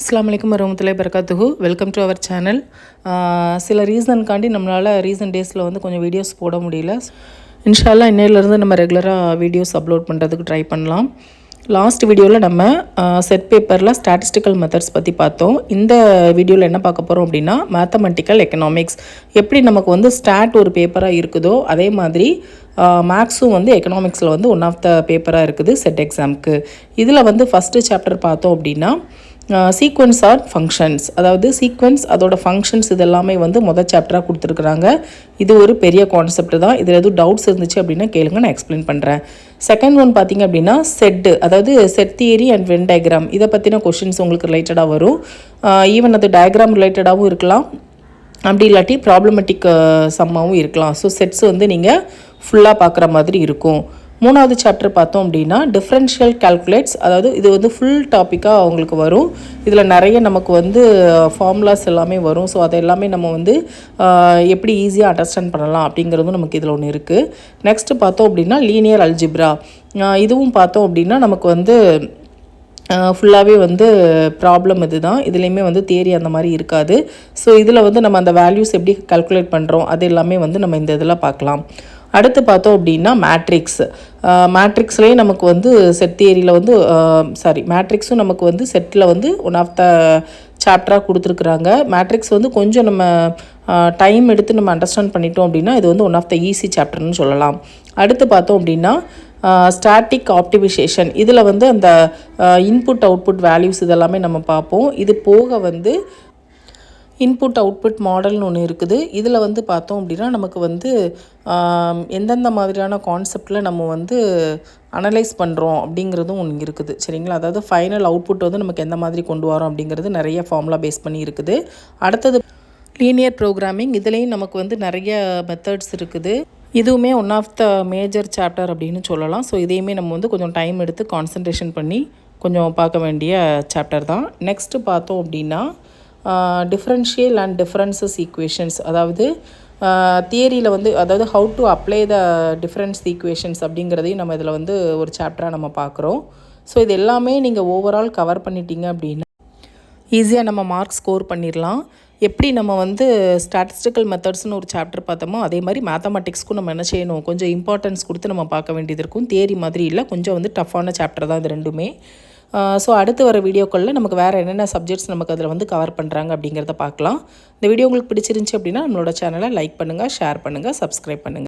அஸ்ஸலாமு அலைக்கும் வரஹ்மத்துல்லாஹி வபரகாத்துஹு. Welcome to our channel. சில ரீசனுக்காண்டி நம்மளால் ரீசன்ட் டேஸில் வந்து கொஞ்சம் வீடியோஸ் போட முடியல. இன்ஷா அல்லாஹ் இன்னையிலேருந்து நம்ம ரெகுலராக வீடியோஸ் அப்லோட் பண்ணுறதுக்கு ட்ரை பண்ணலாம். லாஸ்ட் வீடியோவில் நம்ம செட் பேப்பரில் ஸ்டாட்டிஸ்டிக்கல் மெத்தட்ஸ் பற்றி பார்த்தோம். இந்த வீடியோவில் என்ன பார்க்க போகிறோம் அப்படின்னா, மேத்தமெட்டிக்கல் எக்கனாமிக்ஸ் எப்படி நமக்கு வந்து ஸ்டாட் ஒரு பேப்பராக இருக்குதோ அதே மாதிரி மேக்ஸும் வந்து எக்கனாமிக்ஸில் வந்து ஒன் ஆஃப் த பேப்பராக இருக்குது செட் எக்ஸாமுக்கு. இதில் வந்து ஃபஸ்ட்டு சாப்டர் பார்த்தோம் அப்படின்னா சீக்வன்ஸ் ஆர் ஃபங்க்ஷன்ஸ், அதாவது சீக்வன்ஸ் அதோட ஃபங்க்ஷன்ஸ் இதெல்லாமே வந்து மொதல் சாப்டராக கொடுத்துருக்குறாங்க. இது ஒரு பெரிய கான்செப்ட் தான். இதில் எதுவும் டவுட்ஸ் இருந்துச்சு அப்படின்னா கேளுங்க, நான் எக்ஸ்பிளைன் பண்ணுறேன். செகண்ட் ஒன் பார்த்திங்க அப்படின்னா செட்டு, அதாவது set theory and Venn diagram, இதை பற்றின கொஷின்ஸ் உங்களுக்கு ரிலேட்டடாக வரும். ஈவன் அது டயக்ராம் ரிலேட்டடாகவும் இருக்கலாம், அப்படி இல்லாட்டி ப்ராப்ளமேட்டிக் சம்மாவும் இருக்கலாம். ஸோ செட்ஸ் வந்து நீங்கள் ஃபுல்லாக பார்க்குற மாதிரி இருக்கும். மூணாவது சாப்டர் பார்த்தோம் அப்படின்னா டிஃப்ரென்ஷியல் கால்குலேட்ஸ், அதாவது இது வந்து ஃபுல் டாப்பிக்காக அவங்களுக்கு வரும். இதில் நிறைய நமக்கு வந்து ஃபார்முலாஸ் எல்லாமே வரும். ஸோ அதை எல்லாமே நம்ம வந்து எப்படி ஈஸியாக அண்டர்ஸ்டாண்ட் பண்ணலாம் அப்படிங்கிறதும் நமக்கு இதில் ஒன்று இருக்குது. நெக்ஸ்ட்டு பார்த்தோம் அப்படின்னா லீனியர் அல்ஜிப்ரா, இதுவும் பார்த்தோம் அப்படின்னா நமக்கு வந்து ஃபுல்லாகவே வந்து ப்ராப்ளம் இது தான். இதுலேயுமே வந்து தியரி அந்த மாதிரி இருக்காது. ஸோ இதில் வந்து நம்ம அந்த வேல்யூஸ் எப்படி கால்குலேட் பண்ணுறோம் அது எல்லாமே வந்து நம்ம இந்த இதில் பார்க்கலாம். அடுத்து பார்த்தோம் அப்படின்னா மேட்ரிக்ஸ், மேட்ரிக்ஸ்லேயே நமக்கு வந்து செட் தியரியில் வந்து மேட்ரிக்ஸும் நமக்கு வந்து செட்டில் வந்து ஒன் ஆஃப் த சாப்டராக கொடுத்துருக்குறாங்க. மேட்ரிக்ஸ் வந்து கொஞ்சம் நம்ம டைம் எடுத்து நம்ம அண்டர்ஸ்டாண்ட் பண்ணிட்டோம் அப்படின்னா இது வந்து ஒன் ஆஃப் த ஈஸி சாப்டர்னு சொல்லலாம். அடுத்து பார்த்தோம் அப்படின்னா ஸ்டாட்டிக் ஆப்டிமைசேஷன், இதில் வந்து அந்த இன்புட் அவுட்புட் வேல்யூஸ் இதெல்லாமே நம்ம பார்ப்போம். இது போக வந்து இன்புட் அவுட்புட் மாடல்னு ஒன்று இருக்குது. இதில் வந்து பார்த்தோம் அப்படின்னா நமக்கு வந்து எந்தெந்த மாதிரியான கான்செப்டில் நம்ம வந்து அனலைஸ் பண்ணுறோம் அப்படிங்கிறதும் ஒன்று இருக்குது, சரிங்களா? அதாவது ஃபைனல் அவுட்புட் வந்து நமக்கு எந்த மாதிரி கொண்டு வரோம் அப்படிங்கிறது நிறைய ஃபார்முலா பேஸ் பண்ணி இருக்குது. அடுத்தது லீனியர் ப்ரோக்ராமிங், இதுலேயும் நமக்கு வந்து நிறைய மெத்தட்ஸ் இருக்குது. இதுவுமே one of the major chapter அப்படின்னு சொல்லலாம். ஸோ இதையுமே நம்ம வந்து கொஞ்சம் டைம் எடுத்து கான்சன்ட்ரேஷன் பண்ணி கொஞ்சம் பார்க்க வேண்டிய சாப்டர் தான். நெக்ஸ்ட்டு பார்த்தோம் அப்படின்னா டிஃப்ரென்ஷியல் அண்ட் டிஃப்ரென்சஸ் ஈக்குவேஷன்ஸ், அதாவது தியரியில் வந்து அதாவது how to apply the difference equations அப்படிங்கிறதையும் நம்ம இதில் வந்து ஒரு சாப்டராக நம்ம பார்க்குறோம். ஸோ இது எல்லாமே நீங்கள் ஓவரால் கவர் பண்ணிட்டீங்க அப்படின்னா ஈஸியாக நம்ம மார்க் ஸ்கோர் பண்ணிடலாம். எப்படி நம்ம வந்து ஸ்டாட்டிஸ்டிக்கல் மெத்தட்ஸ்னு ஒரு சாப்டர் பார்த்தோமோ அதே மாதிரி மேத்தமெட்டிக்ஸ்க்கும் நம்ம என்ன செய்யணும், கொஞ்சம் இம்பார்ட்டன்ஸ் கொடுத்து நம்ம பார்க்க வேண்டியது இருக்கும். தியரி மாதிரி இல்லை, கொஞ்சம் வந்து டஃப்பான சாப்டர் தான் இது ரெண்டுமே. ஸோ அடுத்து வர வீடியோக்களில் நமக்கு வேறு என்னென்ன சப்ஜெக்ட்ஸ் நமக்கு அதில் வந்து கவர் பண்ணுறாங்க அப்படிங்கிறத பார்க்கலாம். இந்த வீடியோ உங்களுக்கு பிடிச்சிருந்துச்சி அப்படின்னா நம்மளோட சேனலை லைக் பண்ணுங்கள், ஷேர் பண்ணுங்கள், சப்ஸ்கிரைப் பண்ணுங்கள்.